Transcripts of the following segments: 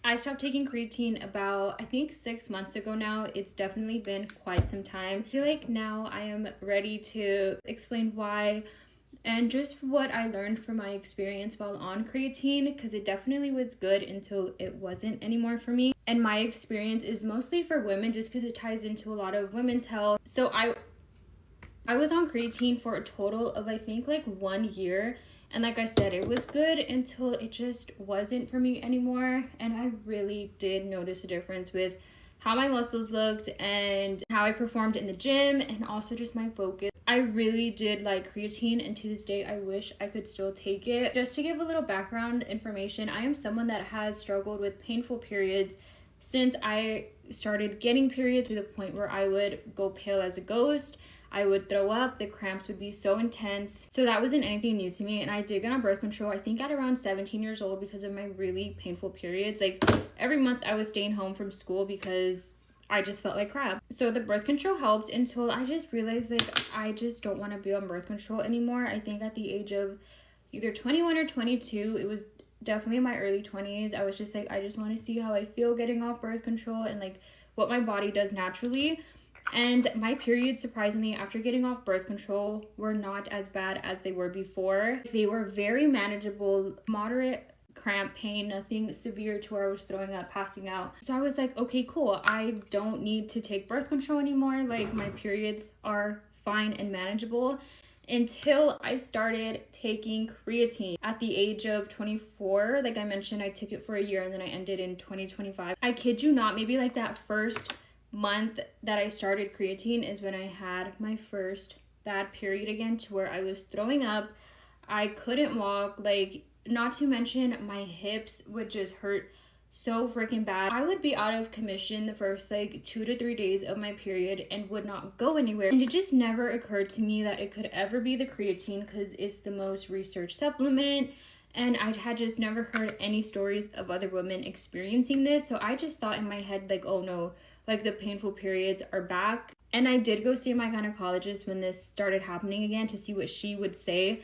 I stopped taking creatine about, I think, 6 months ago now. It's definitely been quite some time. I feel like now I am ready to explain why and just what I learned from my experience while on creatine, because it definitely was good until it wasn't anymore for me. And my experience is mostly for women just because it ties into a lot of women's health. So I was on creatine for a total of, I think, like 1 year. And like I said, it was good until it just wasn't for me anymore. And I really did notice a difference with how my muscles looked and how I performed in the gym and also just my focus. I really did like creatine, and to this day I wish I could still take it. Just to give a little background information, I am someone that has struggled with painful periods since I started getting periods, to the point where I would go pale as a ghost. I would throw up, the cramps would be so intense. So that wasn't anything new to me. And I did get on birth control, I think at around 17 years old, because of my really painful periods. Like every month I was staying home from school because I just felt like crap. So the birth control helped until I just realized like I just don't want to be on birth control anymore. I think at the age of either 21 or 22, it was definitely in my early 20s. I was just like, I just want to see how I feel getting off birth control and like what my body does naturally. And my periods, surprisingly, after getting off birth control, were not as bad as they were before. They were very manageable, moderate cramp pain, nothing severe to where I was throwing up, passing out. So I was like, okay, cool. I don't need to take birth control anymore. Like my periods are fine and manageable. Until I started taking creatine at the age of 24. Like I mentioned, I took it for a year and then I ended in 2025. I kid you not, maybe like that first month that I started creatine is when I had my first bad period again, to where I was throwing up. I couldn't walk, like, not to mention my hips would just hurt so freaking bad. I would be out of commission the first like 2 to 3 days of my period and would not go anywhere. And it just never occurred to me that it could ever be the creatine, because it's the most researched supplement. And I had just never heard any stories of other women experiencing this. So I just thought in my head, like, oh no, like the painful periods are back. And I did go see my gynecologist when this started happening again to see what she would say.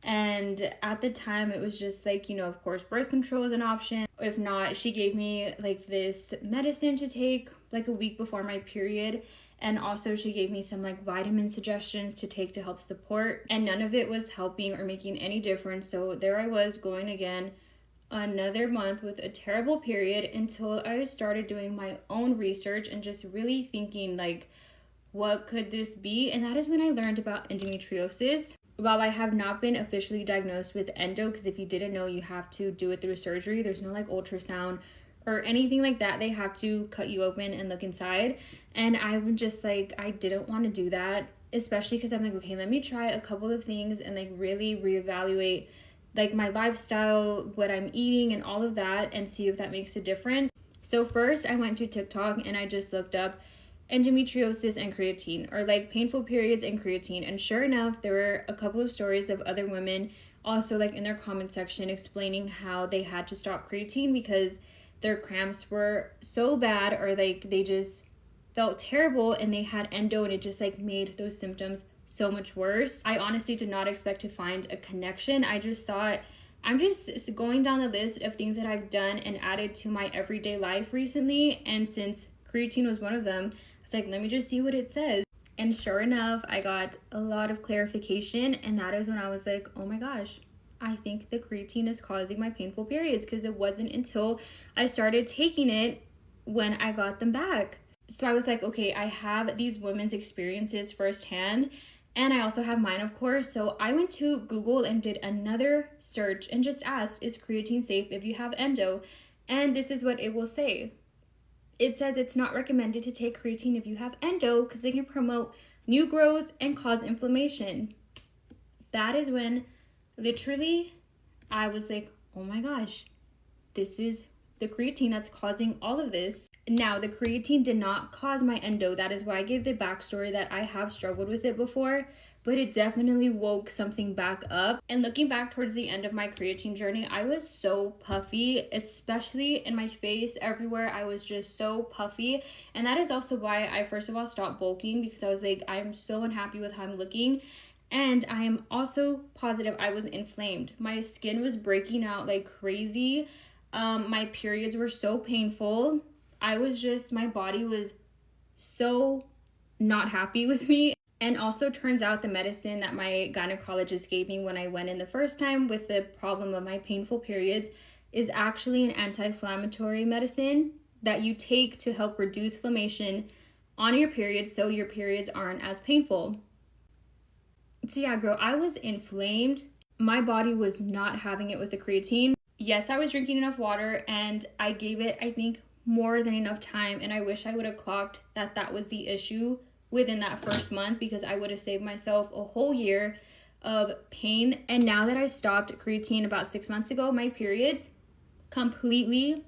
And at the time, it was just like, you know, of course, birth control is an option. If not, she gave me like this medicine to take like a week before my period. And also she gave me some like vitamin suggestions to take to help support. And none of it was helping or making any difference. So there I was going again another month with a terrible period, until I started doing my own research and just really thinking like, what could this be? And that is when I learned about endometriosis. While I have not been officially diagnosed with endo, because if you didn't know, you have to do it through surgery. There's no like ultrasound or anything like that. They have to cut you open and look inside. And I was just like, I didn't want to do that, especially because I'm like, okay, let me try a couple of things and like really reevaluate like my lifestyle, what I'm eating and all of that, and see if that makes a difference. So first I went to TikTok and I just looked up endometriosis and creatine, or like painful periods and creatine, and sure enough there were a couple of stories of other women also like in their comment section explaining how they had to stop creatine because their cramps were so bad, or like they just felt terrible and they had endo, and it just like made those symptoms so much worse. I honestly did not expect to find a connection. I just thought, I'm just going down the list of things that I've done and added to my everyday life recently, and since creatine was one of them, I was like, let me just see what it says. And sure enough, I got a lot of clarification, and that is when I was like, oh my gosh, I think the creatine is causing my painful periods, because it wasn't until I started taking it when I got them back. So I was like, okay, I have these women's experiences firsthand, and I also have mine, of course. So I went to Google and did another search and just asked, is creatine safe if you have endo? And this is what it will say. It says it's not recommended to take creatine if you have endo because it can promote new growth and cause inflammation. That is when literally I was like, oh my gosh, this is the creatine that's causing all of this. Now, the creatine did not cause my endo. That is why I gave the backstory that I have struggled with it before, but it definitely woke something back up. And looking back towards the end of my creatine journey, I was so puffy, especially in my face, everywhere. I was just so puffy. And that is also why I first of all stopped bulking, because I was like, I'm so unhappy with how I'm looking. And I am also positive I was inflamed. My skin was breaking out like crazy. My periods were so painful. My body was so not happy with me. And also turns out the medicine that my gynecologist gave me when I went in the first time with the problem of my painful periods is actually an anti-inflammatory medicine that you take to help reduce inflammation on your periods so your periods aren't as painful. So yeah, girl, I was inflamed. My body was not having it with the creatine. Yes, I was drinking enough water and I gave it, I think, more than enough time, and I wish I would have clocked that was the issue within that first month, because I would have saved myself a whole year of pain. And now that I stopped creatine about 6 months ago, my periods completely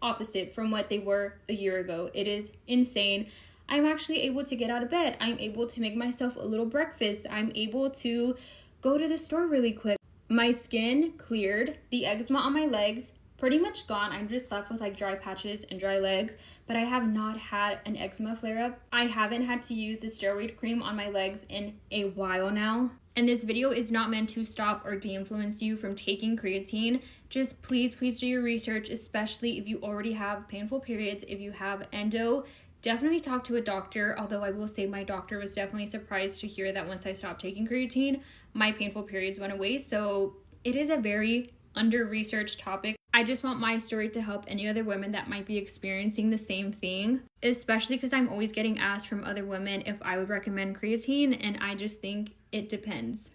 opposite from what they were a year ago. It is insane. I'm actually able to get out of bed. I'm able to make myself a little breakfast. I'm able to go to the store really quick. My skin cleared. The eczema on my legs pretty much gone. I'm just left with like dry patches and dry legs, but I have not had an eczema flare up. I haven't had to use the steroid cream on my legs in a while now. And this video is not meant to stop or de-influence you from taking creatine. Just please do your research, especially if you already have painful periods. If you have endo, definitely talk to a doctor. Although I will say my doctor was definitely surprised to hear that once I stopped taking creatine, my painful periods went away. So it is a very under-researched topic. I just want my story to help any other women that might be experiencing the same thing, especially because I'm always getting asked from other women if I would recommend creatine, and I just think it depends.